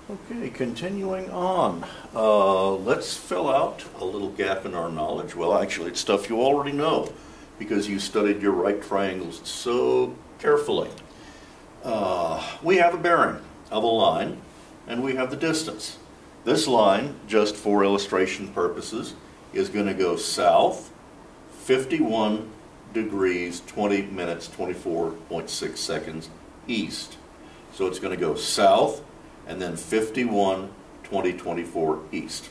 Okay, continuing on. Let's fill out a little gap in our knowledge. Well, actually, it's stuff you already know because you studied your right triangles so carefully. We have a bearing of a line, and we have the distance. This line, just for illustration purposes, is going to go south 51 degrees 20 minutes 24.6 seconds east. So it's going to go south and then 51 20 24 east.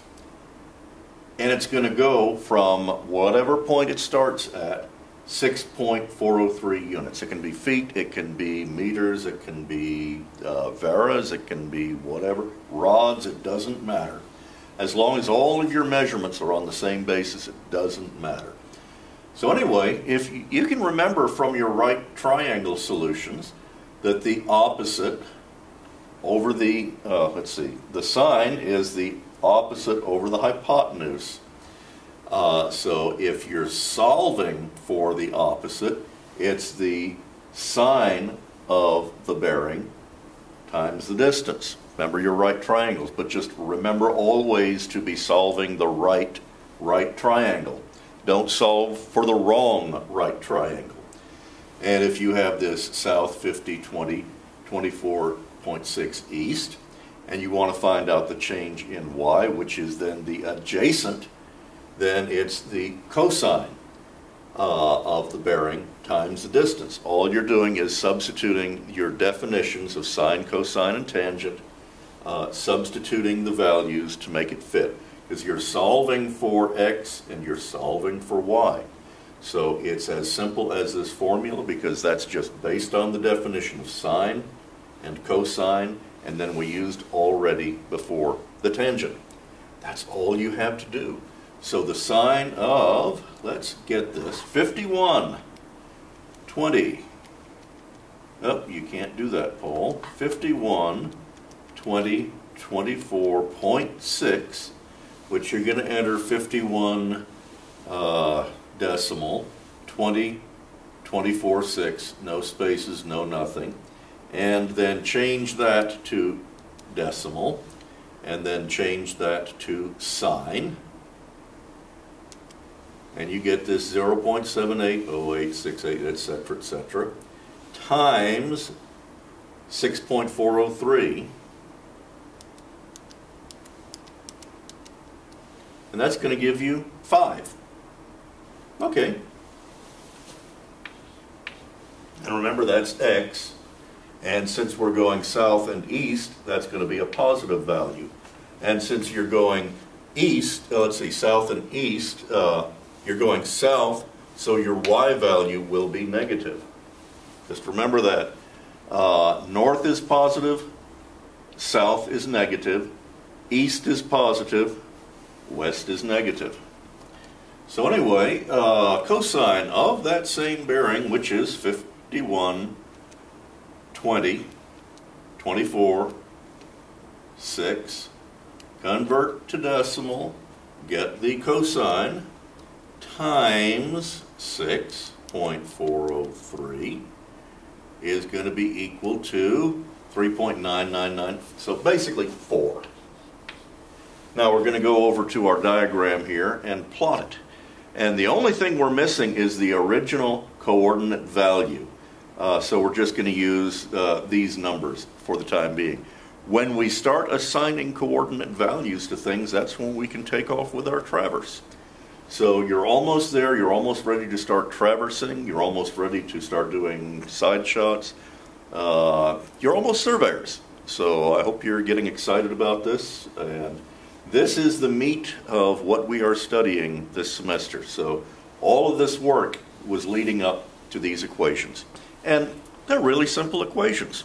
And it's going to go from whatever point it starts at 6.403 units. It can be feet, it can be meters, it can be varas, it can be whatever, rods, it doesn't matter. As long as all of your measurements are on the same basis, it doesn't matter. So anyway, if you can remember from your right triangle solutions that the opposite over the, the sine is the opposite over the hypotenuse. So if you're solving for the opposite, it's the sine of the bearing times the distance. Remember your right triangles, but just remember always to be solving the right triangle. Don't solve for the wrong right triangle. And if you have this south 50, 20, 24.6 east, and you want to find out the change in y, which is then the adjacent, then it's the cosine of the bearing times the distance. All you're doing is substituting your definitions of sine, cosine, and tangent, substituting the values to make it fit. Because you're solving for x and you're solving for y. So it's as simple as this formula because that's just based on the definition of sine and cosine, and then we used already before the tangent. That's all you have to do. So the sine of, let's get this, 51, 20. Oh, you can't do that, Paul. 51, 20, 24.6, which you're going to enter 51 decimal, 20, 24.6, no spaces, no nothing. And then change that to decimal, and then change that to sine. And you get this 0.780868, etc., etc., times 6.403. And that's going to give you 5. Okay. And remember that's x. And since we're going south and east, that's going to be a positive value. And since you're going east, let's see, south and east, you're going south, so your y value will be negative. Just remember that. North is positive, south is negative, east is positive, west is negative. So anyway, cosine of that same bearing, which is 51, 20, 24, 6, convert to decimal, get the cosine, times 6.403 is going to be equal to 3.999, so basically 4. Now we're going to go over to our diagram here and plot it. And the only thing we're missing is the original coordinate value. So we're just going to use these numbers for the time being. When we start assigning coordinate values to things, that's when we can take off with our traverse. So you're almost there, you're almost ready to start traversing, you're almost ready to start doing side shots. You're almost surveyors. So I hope you're getting excited about this. And this is the meat of what we are studying this semester. So all of this work was leading up to these equations. And they're really simple equations.